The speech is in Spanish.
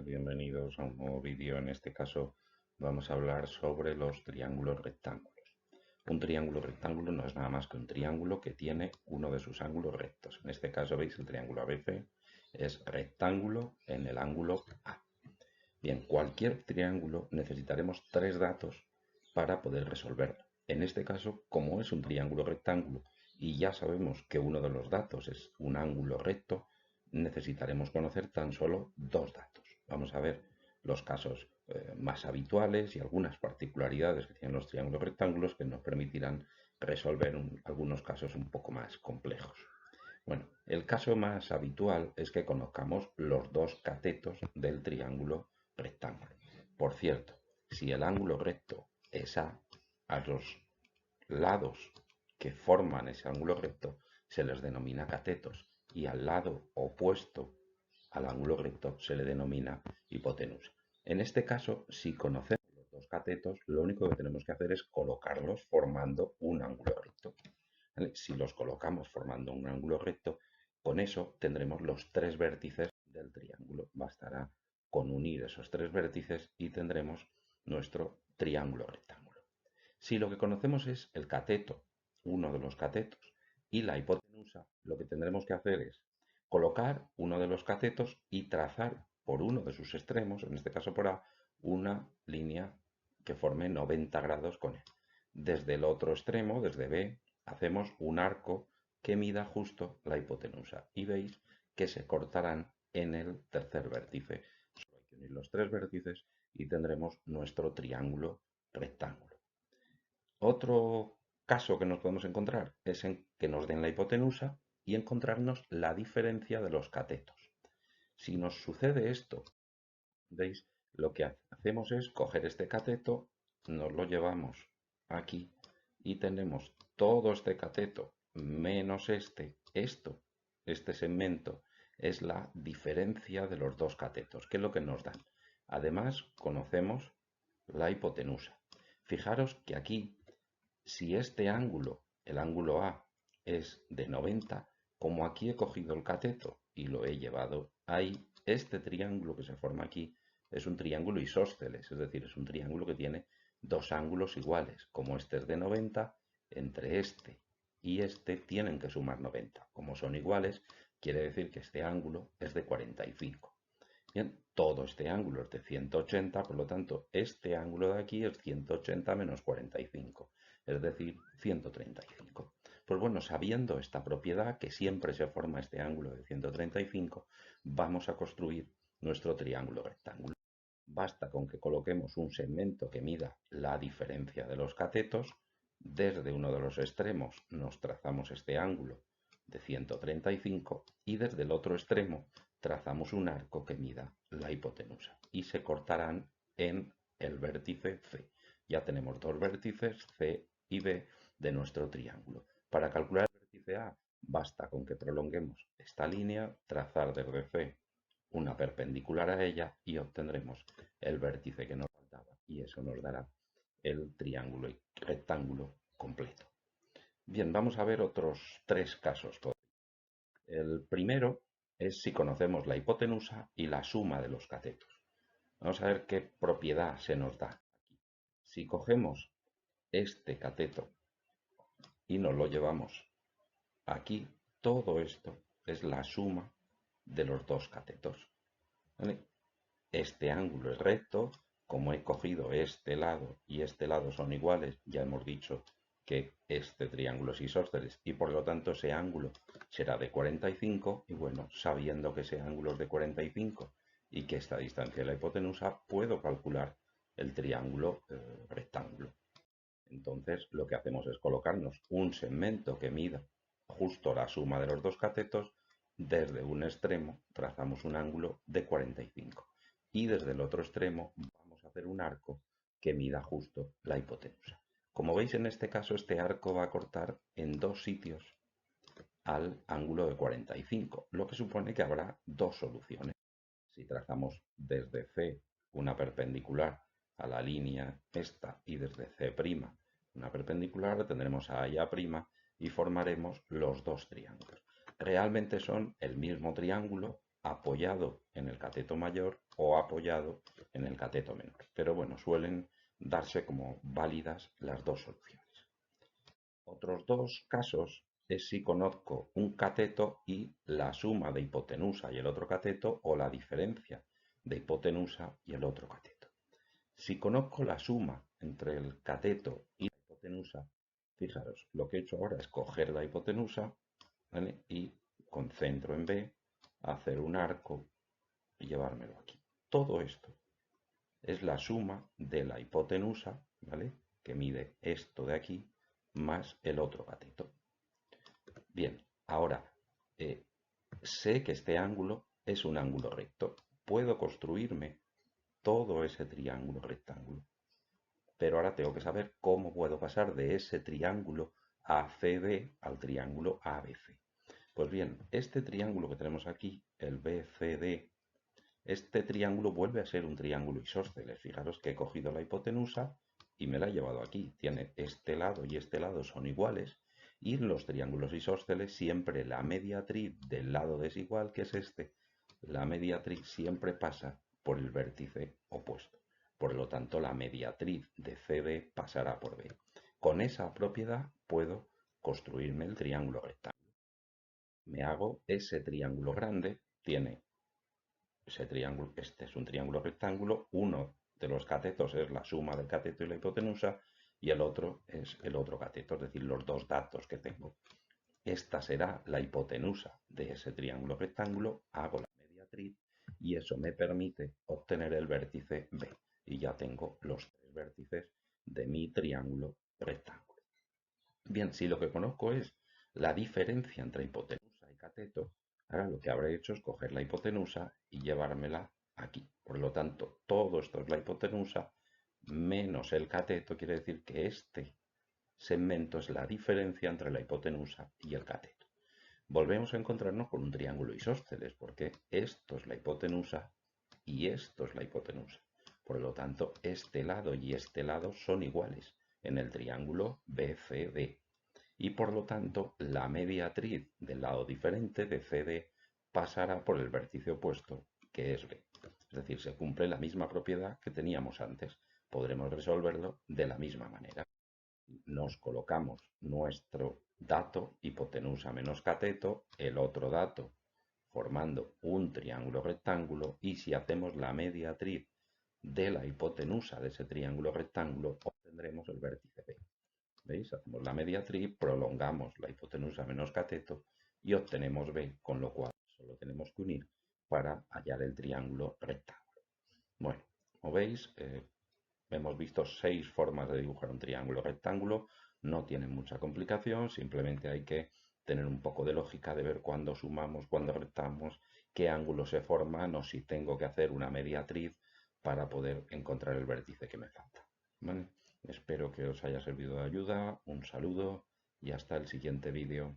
Bienvenidos a un nuevo vídeo. En este caso vamos a hablar sobre los triángulos rectángulos. Un triángulo rectángulo no es nada más que un triángulo que tiene uno de sus ángulos rectos. En este caso veis el triángulo ABC es rectángulo en el ángulo A. Bien, cualquier triángulo necesitaremos tres datos para poder resolverlo. En este caso, como es un triángulo rectángulo y ya sabemos que uno de los datos es un ángulo recto, necesitaremos conocer tan solo dos datos. Vamos a ver los casos más habituales y algunas particularidades que tienen los triángulos rectángulos que nos permitirán resolver algunos casos un poco más complejos. Bueno, el caso más habitual es que conozcamos los dos catetos del triángulo rectángulo. Por cierto, si el ángulo recto es a los lados que forman ese ángulo recto se les denomina catetos y al lado opuesto al ángulo recto se le denomina hipotenusa. En este caso, si conocemos los dos catetos, lo único que tenemos que hacer es colocarlos formando un ángulo recto. ¿Vale? Si los colocamos formando un ángulo recto, con eso tendremos los tres vértices del triángulo. Bastará con unir esos tres vértices y tendremos nuestro triángulo rectángulo. Si lo que conocemos es el cateto, uno de los catetos, y la hipotenusa, lo que tendremos que hacer es colocar uno de los catetos y trazar por uno de sus extremos, en este caso por A, una línea que forme 90 grados con él. Desde el otro extremo, desde B, hacemos un arco que mida justo la hipotenusa y veis que se cortarán en el tercer vértice. Solo hay que unir los tres vértices y tendremos nuestro triángulo rectángulo. Otro caso que nos podemos encontrar es en que nos den la hipotenusa y encontrarnos la diferencia de los catetos. Si nos sucede esto, ¿veis? Lo que hacemos es coger este cateto, nos lo llevamos aquí y tenemos todo este cateto menos este segmento es la diferencia de los dos catetos, que es lo que nos dan. Además, conocemos la hipotenusa. Fijaros que aquí, si este ángulo, el ángulo A, es de 90, como aquí he cogido el cateto y lo he llevado ahí, este triángulo que se forma aquí es un triángulo isósceles, es decir, es un triángulo que tiene dos ángulos iguales. Como este es de 90, entre este y este tienen que sumar 90. Como son iguales, quiere decir que este ángulo es de 45. Bien, todo este ángulo es de 180, por lo tanto, este ángulo de aquí es 180 menos 45, es decir, 135. Pues bueno, sabiendo esta propiedad, que siempre se forma este ángulo de 135, vamos a construir nuestro triángulo rectángulo. Basta con que coloquemos un segmento que mida la diferencia de los catetos. Desde uno de los extremos nos trazamos este ángulo de 135 y desde el otro extremo trazamos un arco que mida la hipotenusa y se cortarán en el vértice C. Ya tenemos dos vértices C y B de nuestro triángulo. Para calcular el vértice A basta con que prolonguemos esta línea, trazar desde C una perpendicular a ella y obtendremos el vértice que nos faltaba y eso nos dará el triángulo y rectángulo completo. Bien, vamos a ver otros tres casos. El primero es si conocemos la hipotenusa y la suma de los catetos. Vamos a ver qué propiedad se nos da aquí. Si cogemos este cateto y nos lo llevamos aquí, todo esto es la suma de los dos catetos. ¿Vale? Este ángulo es recto, como he cogido este lado y este lado son iguales, ya hemos dicho que este triángulo es isósceles y por lo tanto ese ángulo será de 45 y bueno, sabiendo que ese ángulo es de 45 y que esta distancia es la hipotenusa, puedo calcular el triángulo rectángulo. Entonces lo que hacemos es colocarnos un segmento que mida justo la suma de los dos catetos, desde un extremo trazamos un ángulo de 45 y desde el otro extremo vamos a hacer un arco que mida justo la hipotenusa. Como veis en este caso este arco va a cortar en dos sitios al ángulo de 45, lo que supone que habrá dos soluciones. Si trazamos desde C una perpendicular a la línea esta y desde C' una perpendicular, tendremos a y A' y formaremos los dos triángulos. Realmente son el mismo triángulo, apoyado en el cateto mayor o apoyado en el cateto menor. Pero bueno, suelen darse como válidas las dos soluciones. Otros dos casos es si conozco un cateto y la suma de hipotenusa y el otro cateto o la diferencia de hipotenusa y el otro cateto. Si conozco la suma entre el cateto y la hipotenusa, fijaros, lo que he hecho ahora es coger la hipotenusa, ¿vale? Y con centro en B, hacer un arco y llevármelo aquí. Todo esto es la suma de la hipotenusa, ¿vale? Que mide esto de aquí, más el otro cateto. Bien, ahora sé que este ángulo es un ángulo recto. Puedo construirme todo ese triángulo rectángulo. Pero ahora tengo que saber cómo puedo pasar de ese triángulo ACB al triángulo ABC. Pues bien, este triángulo que tenemos aquí, el BCD, este triángulo vuelve a ser un triángulo isósceles. Fijaros que he cogido la hipotenusa y me la he llevado aquí. Tiene este lado y este lado son iguales. Y en los triángulos isósceles siempre la mediatriz del lado desigual, que es este, la mediatriz siempre pasa por el vértice opuesto. Por lo tanto, la mediatriz de CD pasará por B. Con esa propiedad puedo construirme el triángulo rectángulo. Me hago ese triángulo grande, tiene ese triángulo, este es un triángulo rectángulo, uno de los catetos es la suma del cateto y la hipotenusa y el otro es el otro cateto, es decir, los dos datos que tengo. Esta será la hipotenusa de ese triángulo rectángulo, hago la mediatriz y eso me permite obtener el vértice B. Y ya tengo los tres vértices de mi triángulo rectángulo. Bien, si lo que conozco es la diferencia entre hipotenusa y cateto, ahora lo que habré hecho es coger la hipotenusa y llevármela aquí. Por lo tanto, todo esto es la hipotenusa menos el cateto, quiere decir que este segmento es la diferencia entre la hipotenusa y el cateto. Volvemos a encontrarnos con un triángulo isósceles, porque esto es la hipotenusa y esto es la hipotenusa. Por lo tanto, este lado y este lado son iguales en el triángulo BCD. Y por lo tanto, la mediatriz del lado diferente de CD pasará por el vértice opuesto, que es B. Es decir, se cumple la misma propiedad que teníamos antes. Podremos resolverlo de la misma manera. Nos colocamos nuestro dato, hipotenusa menos cateto, el otro dato, formando un triángulo rectángulo, y si hacemos la mediatriz de la hipotenusa de ese triángulo rectángulo, obtendremos el vértice B. ¿Veis? Hacemos la mediatriz, prolongamos la hipotenusa menos cateto y obtenemos B, con lo cual solo tenemos que unir para hallar el triángulo rectángulo. Bueno, como veis, hemos visto 6 formas de dibujar un triángulo rectángulo, no tienen mucha complicación, simplemente hay que tener un poco de lógica de ver cuándo sumamos, cuándo restamos, qué ángulos se forman o si tengo que hacer una mediatriz para poder encontrar el vértice que me falta. ¿Vale? Espero que os haya servido de ayuda, un saludo y hasta el siguiente vídeo.